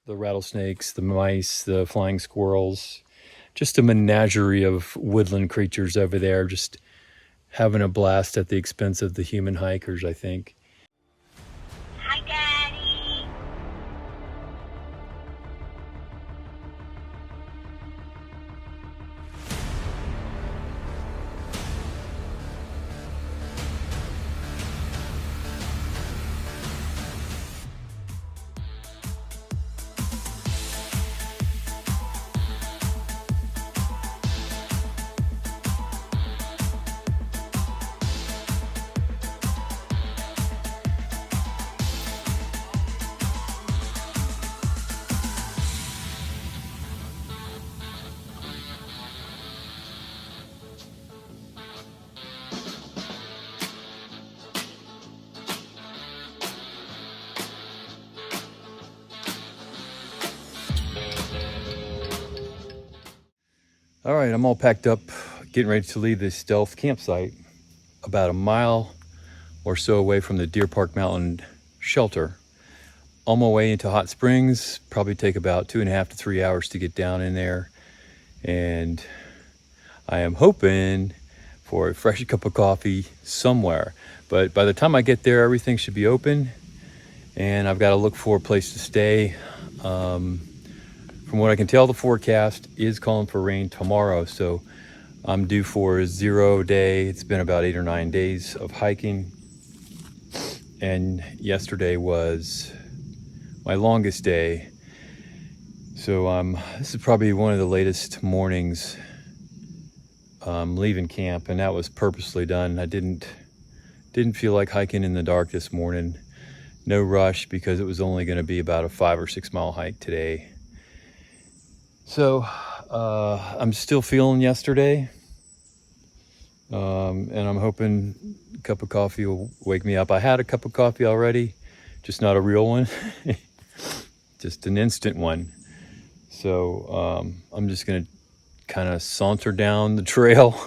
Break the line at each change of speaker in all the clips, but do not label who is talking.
the rattlesnakes, the mice, the flying squirrels, just a menagerie of woodland creatures over there, just having a blast at the expense of the human hikers, I think.
Hi, Daddy.
All right, I'm all packed up, getting ready to leave this stealth campsite about a mile or so away from the Deer Park Mountain shelter. On my way into Hot Springs, probably take about 2.5 to 3 hours to get down in there. And I am hoping for a fresh cup of coffee somewhere. But by the time I get there, everything should be open. And I've got to look for a place to stay. From what I can tell, the forecast is calling for rain tomorrow, so I'm due for a 0 day. It's been about 8 or 9 days of hiking, and yesterday was my longest day. So this is probably one of the latest mornings leaving camp, and that was purposely done. I didn't feel like hiking in the dark this morning. No rush, because it was only going to be about a 5 or 6 mile hike today. So I'm still feeling yesterday, and I'm hoping a cup of coffee will wake me up. I had a cup of coffee already, just not a real one, just an instant one. So I'm just gonna kind of saunter down the trail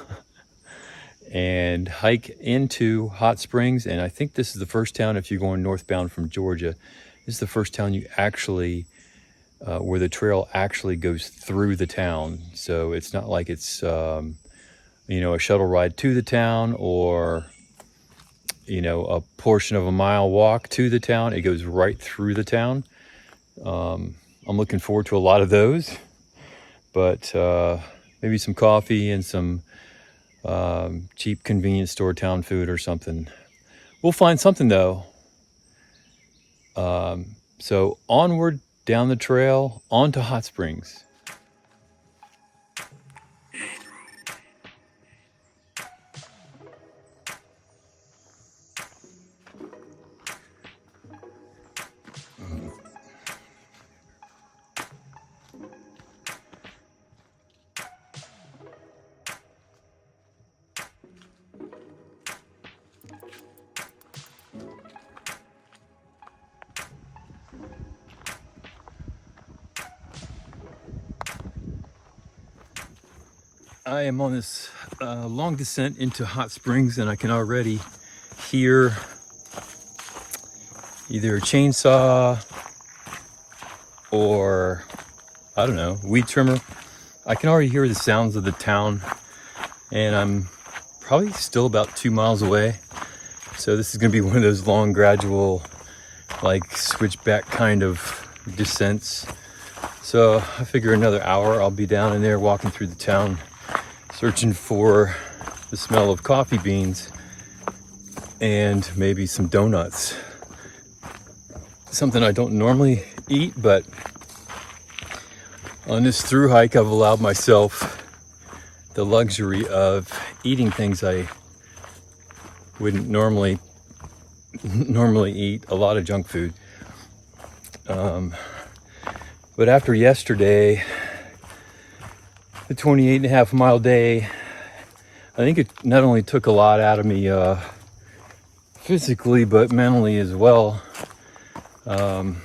and hike into Hot Springs. And I think this is the first town, if you're going northbound from Georgia, this is the first town you actually where the trail actually goes through the town. So it's not like it's a shuttle ride to the town, or a portion of a mile walk to the town. It goes right through the town. I'm looking forward to a lot of those, but maybe some coffee and some cheap convenience store town food or something. We'll find something though. So onward down the trail, onto Hot Springs. I am on this long descent into Hot Springs, and I can already hear either a chainsaw or, I don't know, weed trimmer. I can already hear the sounds of the town, and I'm probably still about 2 miles away. So this is gonna be one of those long, gradual, like switchback kind of descents. So I figure another hour I'll be down in there walking through the town, searching for the smell of coffee beans and maybe some donuts. Something I don't normally eat, but on this thru hike I've allowed myself the luxury of eating things I wouldn't normally eat, a lot of junk food. But after yesterday, the 28.5 mile day, I think it not only took a lot out of me physically, but mentally as well. My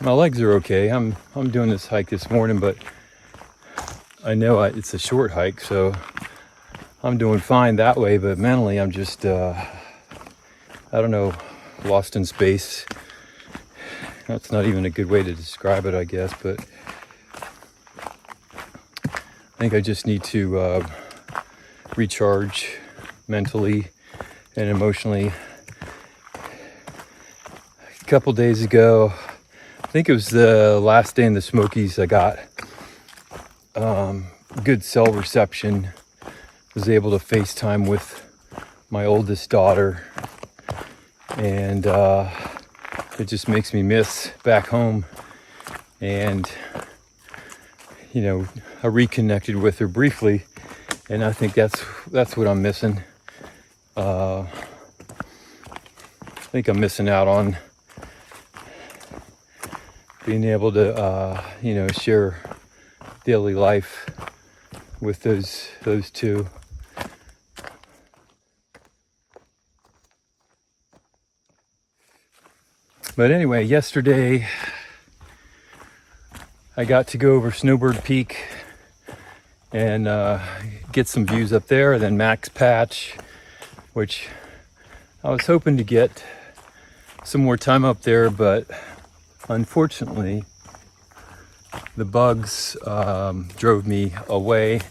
legs are okay. I'm doing this hike this morning, but I know it's a short hike, so I'm doing fine that way. But mentally, I'm just I don't know, lost in space. That's not even a good way to describe it, I guess, but I think I just need to recharge mentally and emotionally. A couple days ago, I think it was the last day in the Smokies, I got good cell reception. Was able to FaceTime with my oldest daughter, and it just makes me miss back home. And you know, I reconnected with her briefly, and I think that's what I'm missing. I think I'm missing out on being able to share daily life with those two. But anyway, yesterday I got to go over Snowbird Peak and get some views up there, then Max Patch, which I was hoping to get some more time up there, but unfortunately the bugs drove me away.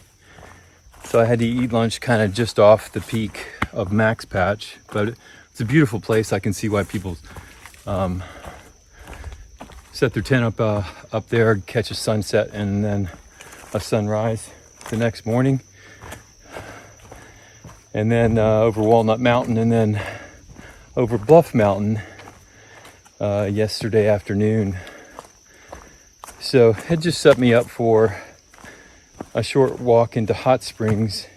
So I had to eat lunch kind of just off the peak of Max Patch, but it's a beautiful place. I can see why people set their tent up there, catch a sunset and then a sunrise the next morning, and then over Walnut Mountain, and then over Bluff Mountain yesterday afternoon. So it just set me up for a short walk into Hot Springs.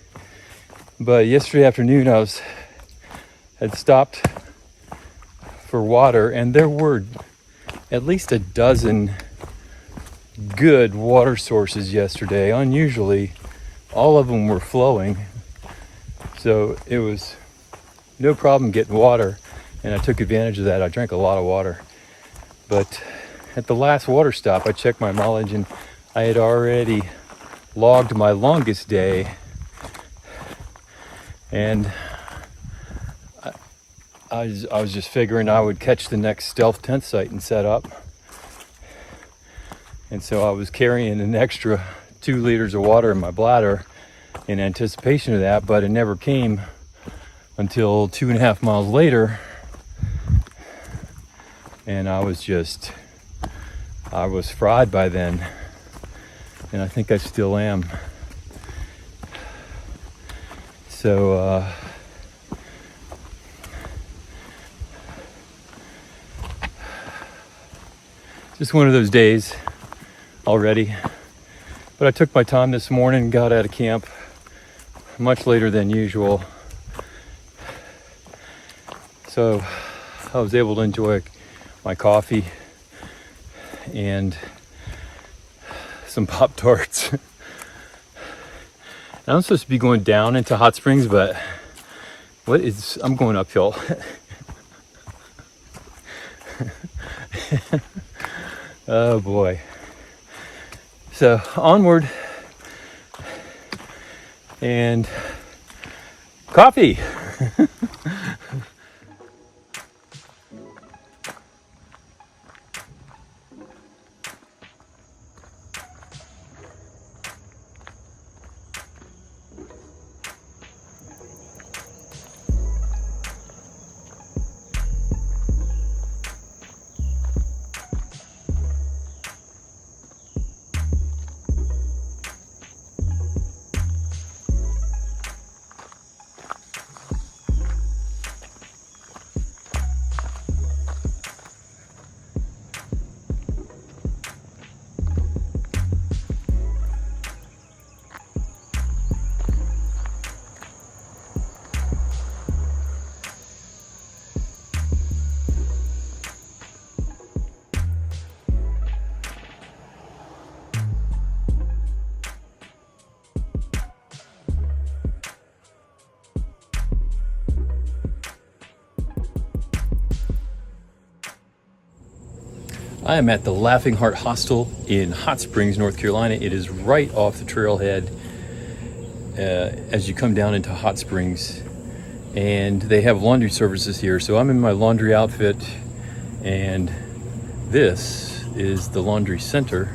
But yesterday afternoon had stopped for water, and there were at least a dozen good water sources yesterday. Unusually, all of them were flowing, so it was no problem getting water, and I took advantage of that. I drank a lot of water. But at the last water stop, I checked my mileage, and I had already logged my longest day, and I was just figuring I would catch the next stealth tent site and set up. And so I was carrying an extra 2 liters of water in my bladder in anticipation of that, but it never came until 2.5 miles later. And I was fried by then. And I think I still am. So, just one of those days already. But I took my time this morning, got out of camp much later than usual. So I was able to enjoy my coffee and some Pop-Tarts. I'm supposed to be going down into Hot Springs, but I'm going uphill. Oh boy. So onward, and coffee. I am at the Laughing Heart Hostel in Hot Springs, North Carolina. It is right off the trailhead as you come down into Hot Springs. and they have laundry services here. So I'm in my laundry outfit, and this is the laundry center.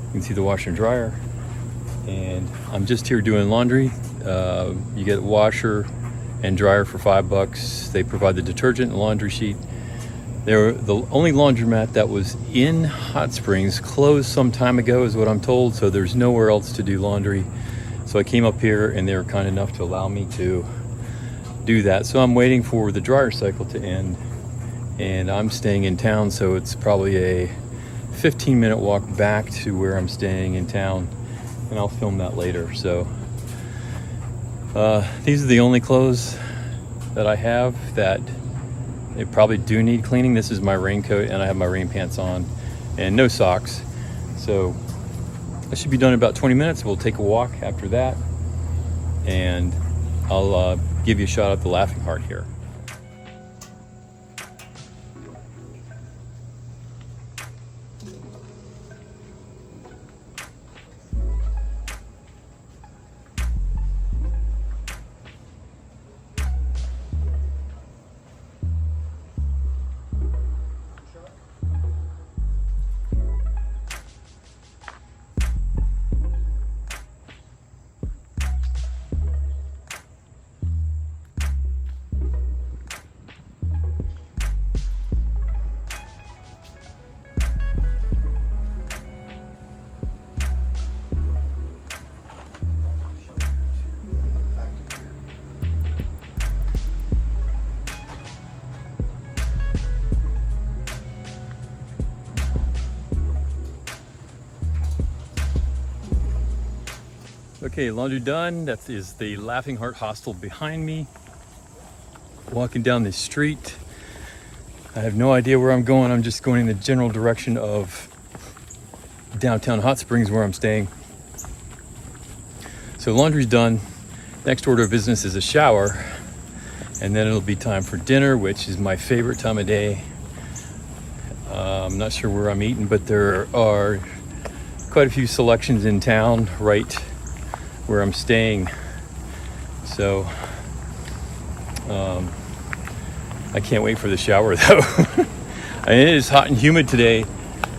You can see the washer and dryer, and I'm just here doing laundry. You get a washer and dryer for $5. They provide the detergent and laundry sheet. They're the only laundromat that was in Hot Springs closed some time ago, is what I'm told, so there's nowhere else to do laundry. So I came up here, and they were kind enough to allow me to do that. So I'm waiting for the dryer cycle to end, and I'm staying in town, so it's probably a 15-minute walk back to where I'm staying in town, and I'll film that later. So these are the only clothes that I have that they probably do need cleaning. This is my raincoat, and I have my rain pants on and no socks. So I should be done in about 20 minutes. We'll take a walk after that, and I'll give you a shot at the Laughing Heart here. Okay, laundry done. That is the Laughing Heart Hostel behind me. Walking down the street. I have no idea where I'm going. I'm just going in the general direction of downtown Hot Springs, where I'm staying. So laundry's done. Next order of business is a shower, and then it'll be time for dinner, which is my favorite time of day. I'm not sure where I'm eating, but there are quite a few selections in town right where I'm staying. So I can't wait for the shower though. I mean, it is hot and humid today,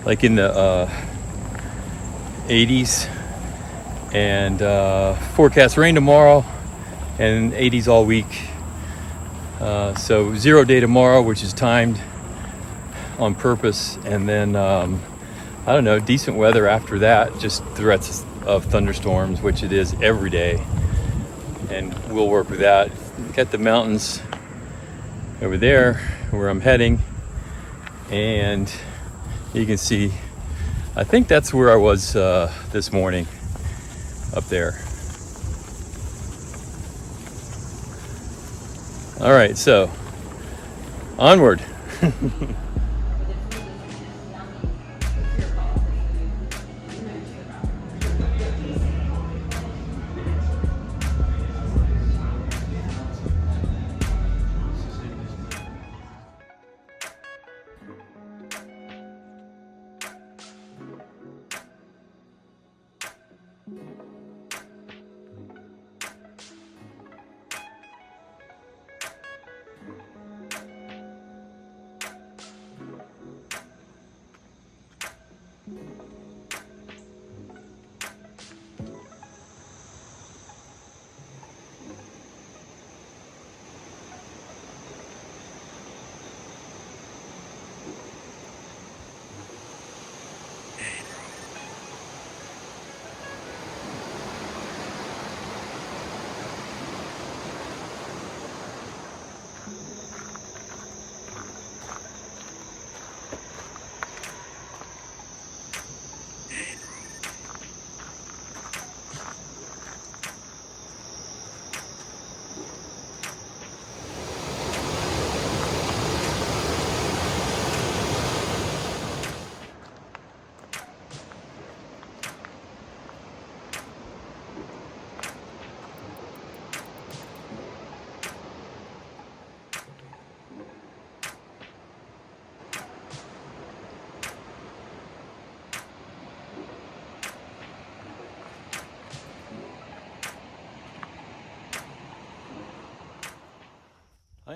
like in the 80s, and forecast rain tomorrow and 80s all week. So 0 day tomorrow, which is timed on purpose, and then I don't know, decent weather after that, just threats of thunderstorms, which it is every day, and we'll work with that. Got the mountains over there where I'm heading, and you can see, I think that's where I was this morning, up there. All right, so onward.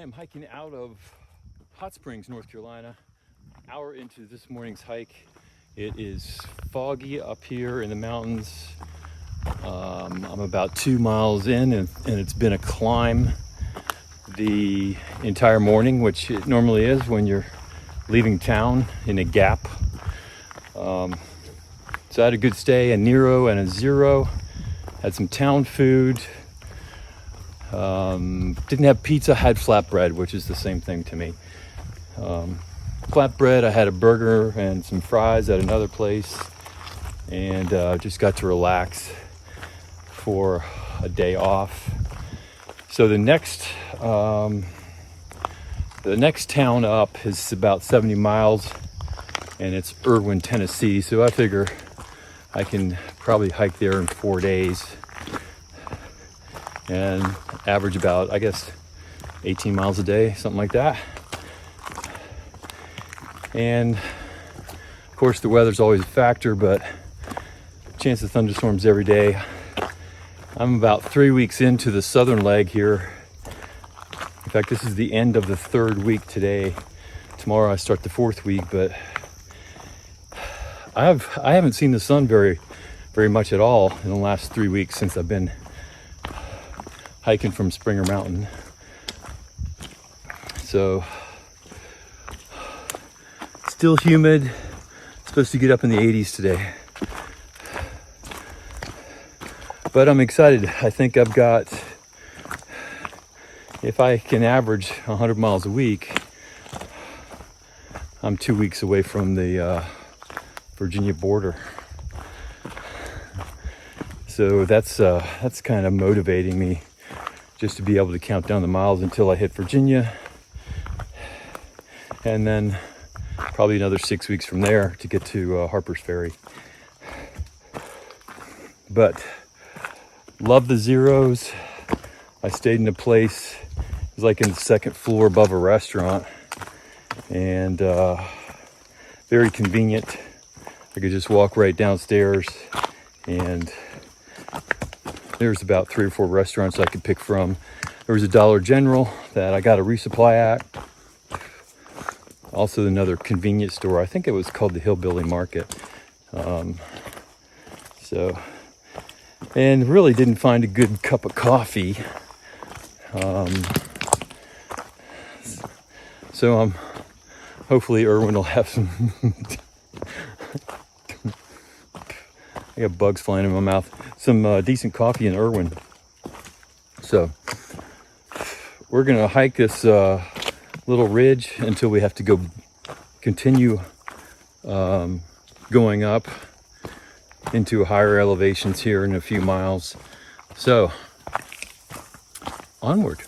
am hiking out of Hot Springs, North Carolina. Hour into this morning's hike. It is foggy up here in the mountains. I'm about 2 miles in, and it's been a climb the entire morning, which it normally is when you're leaving town in a gap. So I had a good stay, a Nero and a Zero. Had some town food. Didn't have pizza, had flatbread, which is the same thing to me. Flatbread, I had a burger and some fries at another place, and just got to relax for a day off. So the next town up is about 70 miles, and it's Erwin, Tennessee. So I figure I can probably hike there in 4 days and average about, I guess, 18 miles a day, something like that. And of course the weather's always a factor, but chance of thunderstorms every day. I'm about 3 weeks into the southern leg here. In fact, this is the end of the 3rd week today. Tomorrow I start the 4th week, but I haven't seen the sun very much at all in the last 3 weeks since I've been hiking from Springer Mountain. So still humid. Supposed to get up in the 80s today. But I'm excited. I think I've got, if I can average 100 miles a week, I'm 2 weeks away from the Virginia border. So that's kind of motivating me, just to be able to count down the miles until I hit Virginia, and then probably another 6 weeks from there to get to Harper's Ferry. But love the Zeros. I stayed in a place, it was like in the 2nd floor above a restaurant, and very convenient. I could just walk right downstairs, and there's about 3 or 4 restaurants I could pick from. There was a Dollar General that I got a resupply at. Also another convenience store. I think it was called the Hillbilly Market. And really didn't find a good cup of coffee. So hopefully Erwin will have some. I got bugs flying in my mouth. Some decent coffee in Erwin. So we're gonna hike this little ridge until we have to go continue going up into higher elevations here in a few miles. So onward.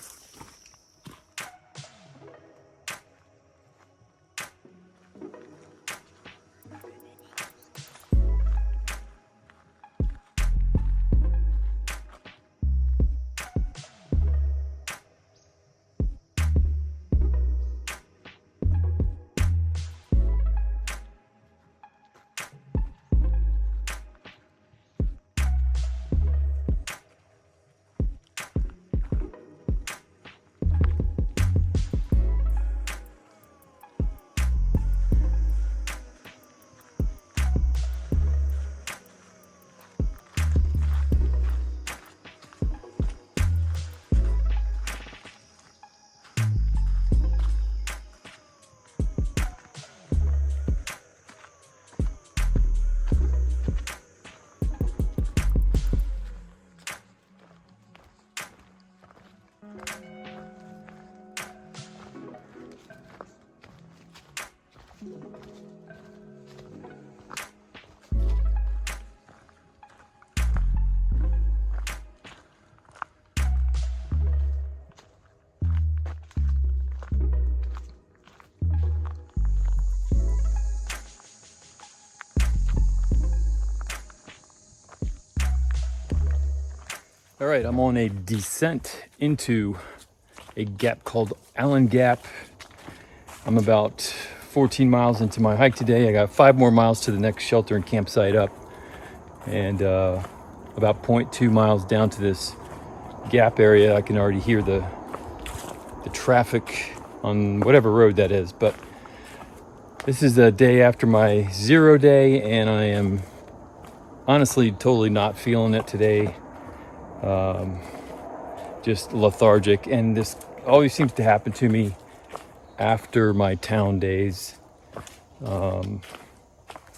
All right, I'm on a descent into a gap called Allen Gap. I'm about 14 miles into my hike today. I got 5 more miles to the next shelter and campsite up, and about 0.2 miles down to this gap area. I can already hear the the traffic on whatever road that is. But this is the day after my 0 day, and I am honestly totally not feeling it today. Just lethargic, and this always seems to happen to me after my town days. And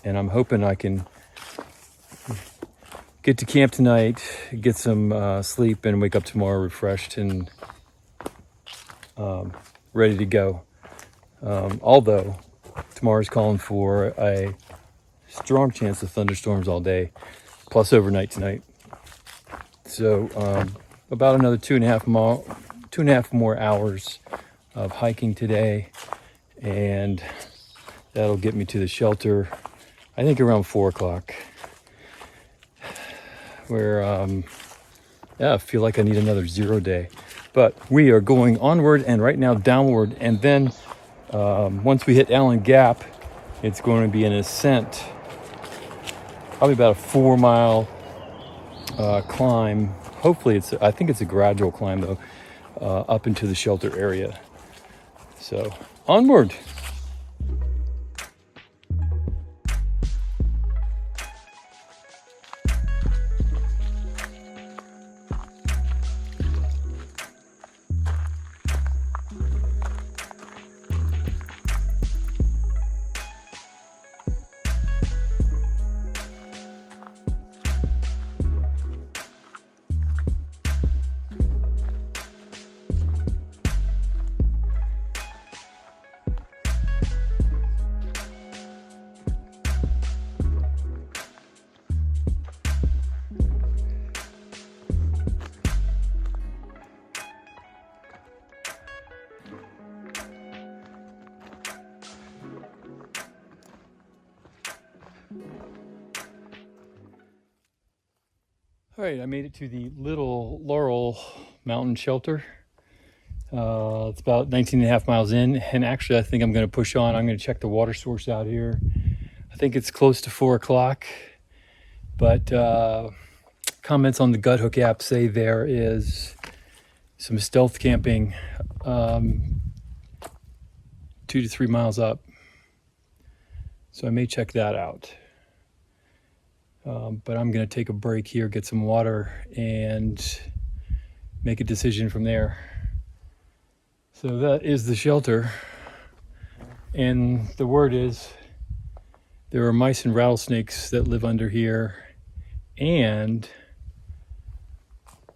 I'm hoping I can get to camp tonight, get some sleep, and wake up tomorrow refreshed and ready to go. Although tomorrow's calling for a strong chance of thunderstorms all day, plus overnight tonight. So about another 2.5 more hours of hiking today, and that'll get me to the shelter, I think around 4 o'clock, where I feel like I need another 0 day. But we are going onward and right now downward, and then once we hit Allen Gap, it's going to be an ascent, probably about a 4-mile climb. Hopefully I think it's a gradual climb though, up into the shelter area. So onward. All right, I made it to the Little Laurel Mountain Shelter. It's about 19.5 miles in, and actually I think I'm going to push on. I'm going to check the water source out here. I think it's close to 4 o'clock, but comments on the Gut Hook app say there is some stealth camping 2 to 3 miles up. So I may check that out. But I'm going to take a break here, get some water, and make a decision from there. So that is the shelter. And the word is there are mice and rattlesnakes that live under here. And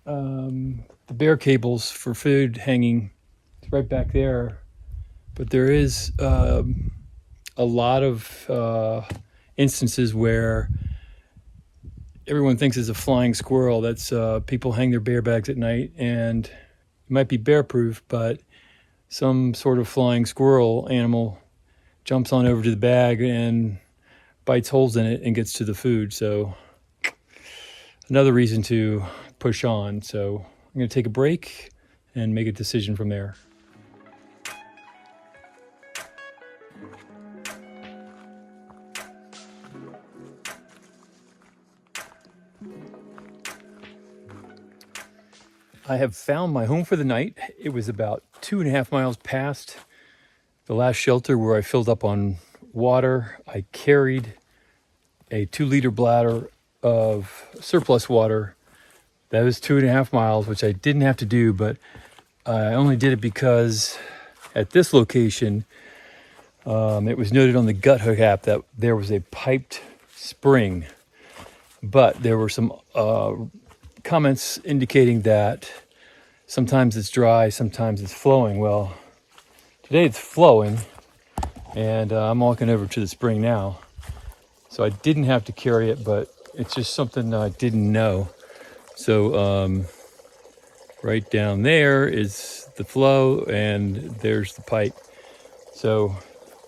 the bear cables for food hanging right back there. But there is a lot of instances where everyone thinks it's a flying squirrel. That's people hang their bear bags at night, and it might be bear proof, but some sort of flying squirrel animal jumps on over to the bag and bites holes in it and gets to the food. So another reason to push on. So I'm going to take a break and make a decision from there. I have found my home for the night. It was about 2.5 miles past the last shelter where I filled up on water. I carried a 2-liter bladder of surplus water. That was 2.5 miles, which I didn't have to do, but I only did it because at this location, it was noted on the Gut Hook app that there was a piped spring, but there were some comments indicating that sometimes it's dry, sometimes it's flowing. Well, today it's flowing, and I'm walking over to the spring now. So I didn't have to carry it, but it's just something I didn't know. So right down there is the flow, and there's the pipe. So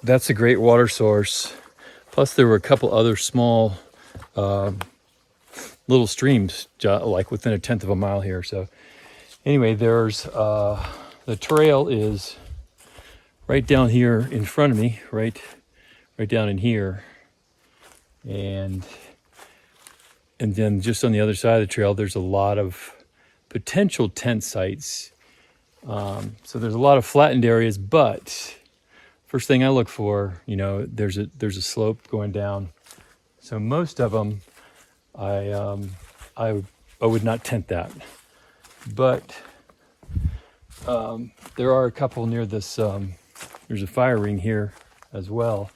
that's a great water source. Plus there were a couple other small little streams like within 1/10 of a mile here. So anyway, there's the trail is right down here in front of me, right down in here, and then just on the other side of the trail, there's a lot of potential tent sites So there's a lot of flattened areas, but first thing I look for, there's a slope going down. So most of them, I would not tent that, but there are a couple near this. There's a fire ring here as well,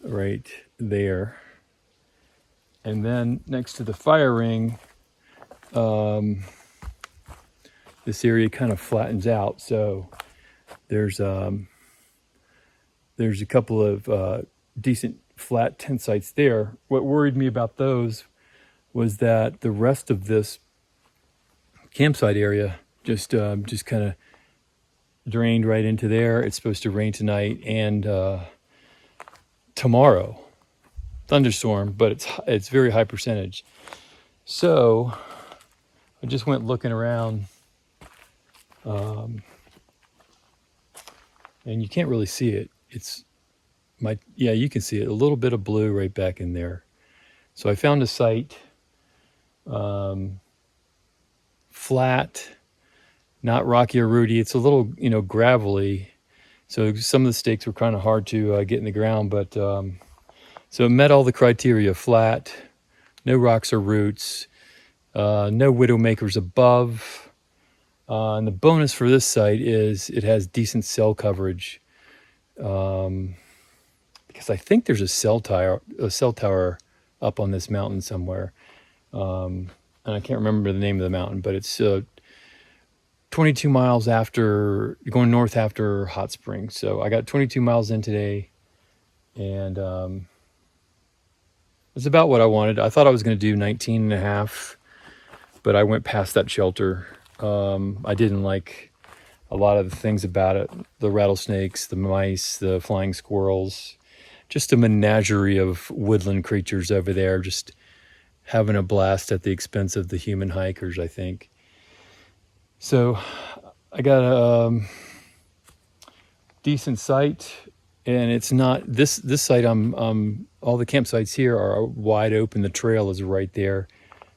right there, and then next to the fire ring, this area kind of flattens out. So there's a couple of decent flat tent sites there. What worried me about those was that the rest of this campsite area just kind of drained right into there. It's supposed to rain tonight and tomorrow, thunderstorm, but it's very high percentage. So I just went looking around, and you can't really see it. You can see it, a little bit of blue right back in there. So I found a site, flat, not rocky or rooty. It's a little, gravelly. So some of the stakes were kind of hard to get in the ground, but so it met all the criteria: flat, no rocks or roots, no widowmakers above. And the bonus for this site is it has decent cell coverage, because I think there's a cell tower up on this mountain somewhere, and I can't remember the name of the mountain, but it's 22 miles going north after Hot Springs. So I got 22 miles in today, and it's about what I wanted. I thought I was going to do 19 and a half, but I went past that shelter. I didn't like a lot of the things about it: the rattlesnakes, the mice, the flying squirrels, just a menagerie of woodland creatures over there, just having a blast at the expense of the human hikers, I think. So I got a decent site, and it's not this site. All the campsites here are wide open. The trail is right there.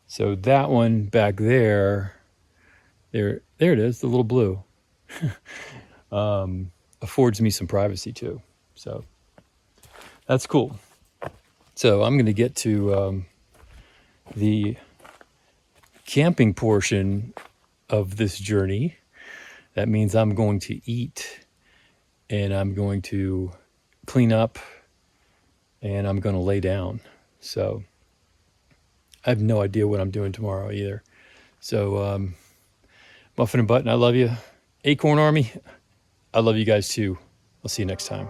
So that one back there it is, the little blue, affords me some privacy too. So that's cool. So I'm going to get to the camping portion of this journey. That means I'm going to eat, and I'm going to clean up, and I'm going to lay down. So I have no idea what I'm doing tomorrow either. So Muffin and Button, I love you. Acorn Army, I love you guys too. I'll see you next time.